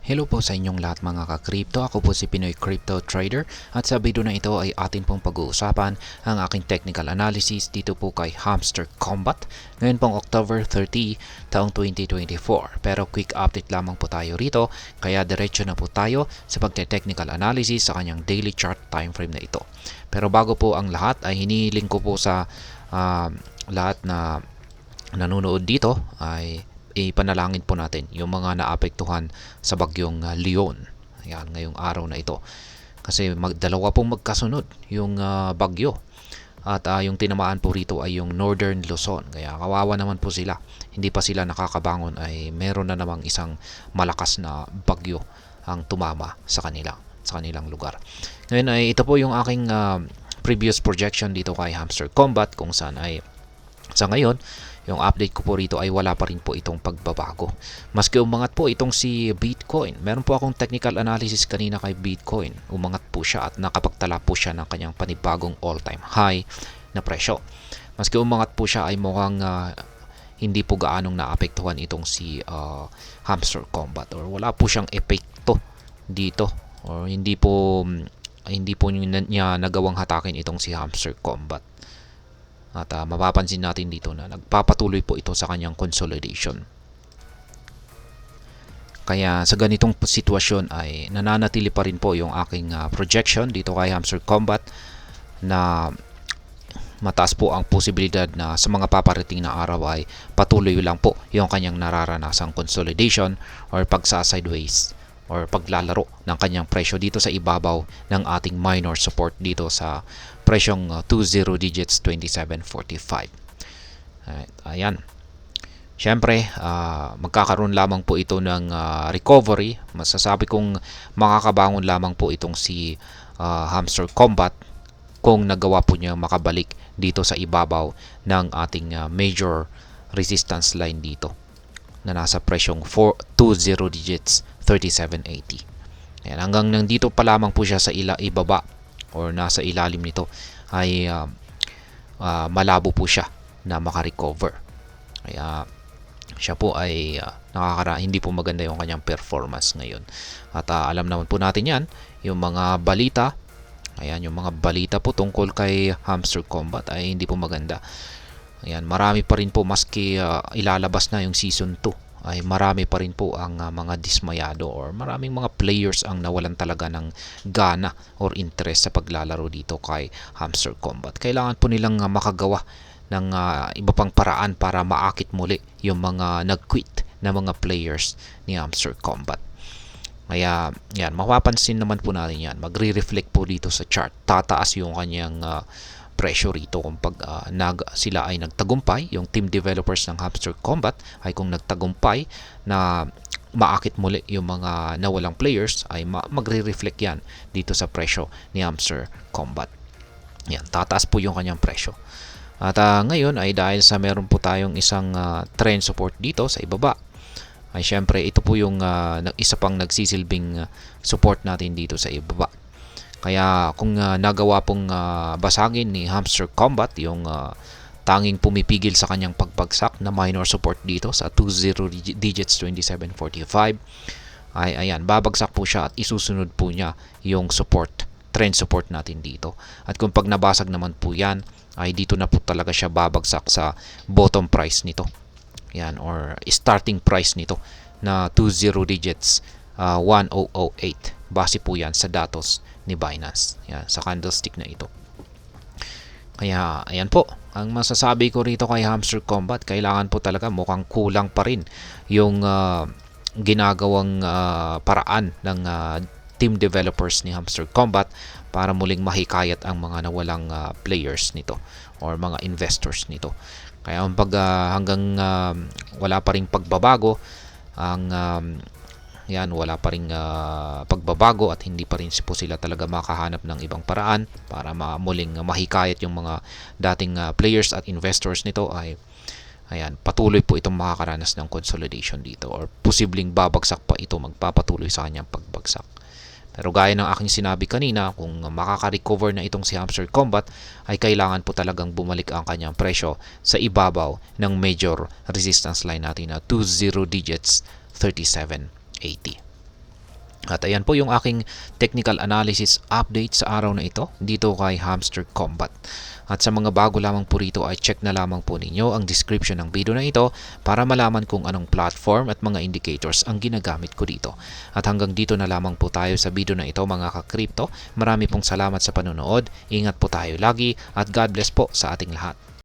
Hello po sa inyong lahat mga ka-crypto. Ako po si Pinoy Crypto Trader at sa video na ito ay atin pong pag-uusapan ang aking technical analysis dito po kay Hamster Combat. Ngayon pong October 30 taong 2024. Pero quick update lamang po tayo rito kaya diretso na po tayo sa pagte-technical analysis sa kanyang daily chart time frame na ito. Pero bago po ang lahat ay hinihiling ko po sa lahat na nanonood dito ay ipanalangin po natin yung mga naapektuhan sa bagyong Leon. Ayan, ngayong araw na ito. Kasi dalawa pong magkasunod yung bagyo. At yung tinamaan po rito ay yung Northern Luzon. Kaya kawawa naman po sila. Hindi pa sila nakakabangon ay meron na namang isang malakas na bagyo ang tumama sa kanilang lugar. Ngayon ay ito po yung aking previous projection dito kay Hamster Combat kung saan ay sa ngayon yung update ko po rito ay wala pa rin po itong pagbabago. Maski umangat po itong si Bitcoin. Meron po akong technical analysis kanina kay Bitcoin. Umangat po siya at nakapagtala po siya ng kanyang panibagong all-time high na presyo. Maski umangat po siya ay mukhang hindi po gaanong naapektuhan itong si Hamster Combat or wala po siyang epekto dito or hindi po niya nagawang hatakin itong si Hamster Combat. At mapapansin natin dito na nagpapatuloy po ito sa kanyang consolidation. Kaya sa ganitong sitwasyon ay nananatili pa rin po yung aking projection dito kay Hamster Combat na mataas po ang posibilidad na sa mga paparating na araw ay patuloy lang po yung kanyang nararanasang consolidation or pagsa-sideways or paglalaro ng kanyang presyo dito sa ibabaw ng ating minor support dito sa presyong 20 digits 27.45. Ayan. Siyempre, magkakaroon lamang po ito ng recovery. Masasabi kong makakabangon lamang po itong si Hamster Combat kung nagawa po niya makabalik dito sa ibabaw ng ating major resistance line dito na nasa presyong 20 digits 37.80. Ayan, hanggang nandito pa lamang po siya sa ibaba or nasa ilalim nito ay malabo po siya na makarecover. Kaya siya po ay hindi po maganda yung kanyang performance ngayon. At alam naman po natin yan, yung mga balita, ayan, yung mga balita po tungkol kay Hamster Combat ay hindi po maganda. Ayan, marami pa rin po maski ilalabas na yung season 2 ay marami pa rin po ang mga dismayado or maraming mga players ang nawalan talaga ng gana or interest sa paglalaro dito kay Hamster Combat. Kailangan po nilang makagawa ng iba pang paraan para maakit muli yung mga nag-quit na mga players ni Hamster Combat. Kaya yan, mapapansin naman po natin yan. Magre-reflect po dito sa chart. Tataas yung kanyang presyo rito kung sila ay nagtagumpay, yung team developers ng Hamster Combat ay kung nagtagumpay na maakit muli yung mga nawalang players ay magre-reflect yan dito sa presyo ni Hamster Combat. Yan, tataas po yung kanyang presyo. At ngayon ay dahil sa meron po tayong isang trend support dito sa ibaba, ay syempre ito po yung isa pang nagsisilbing support natin dito sa ibaba. Kaya kung nagawa pong basagin ni Hamster Combat yung tanging pumipigil sa kanyang pagbagsak na minor support dito sa 20 digits 27.45 ay ayan, babagsak po siya at isusunod po niya yung trend support natin dito. At kung pag nabasag naman po yan ay dito na po talaga siya babagsak sa bottom price nito. Yan, or starting price nito na 20 digits 1008. Base po yan sa datos ni Binance. Yan, sa candlestick na ito. Kaya ayan po, ang masasabi ko rito kay Hamster Combat, kailangan po talaga mukhang kulang pa rin yung ginagawang paraan ng team developers ni Hamster Combat para muling mahikayat ang mga nawalang players nito or mga investors nito. Kaya hanggang wala pa ring pagbabago ang wala pa ring pagbabago at hindi pa rin po sila talaga makahanap ng ibang paraan para muling mahikayat yung mga dating players at investors nito ay ayan, patuloy po itong makakaranas ng consolidation dito or posibleng babagsak pa ito, magpapatuloy sa kanyang pagbagsak. Pero gaya ng aking sinabi kanina, kung makaka-recover na itong si Hamster Combat ay kailangan po talagang bumalik ang kanyang presyo sa ibabaw ng major resistance line natin na 20 digits 37.80. At ayan po yung aking technical analysis update sa araw na ito dito kay Hamster Combat. At sa mga bago lamang po rito ay check na lamang po ninyo ang description ng video na ito para malaman kung anong platform at mga indicators ang ginagamit ko dito. At hanggang dito na lamang po tayo sa video na ito mga ka-crypto. Marami pong salamat sa panonood. Ingat po tayo lagi at God bless po sa ating lahat.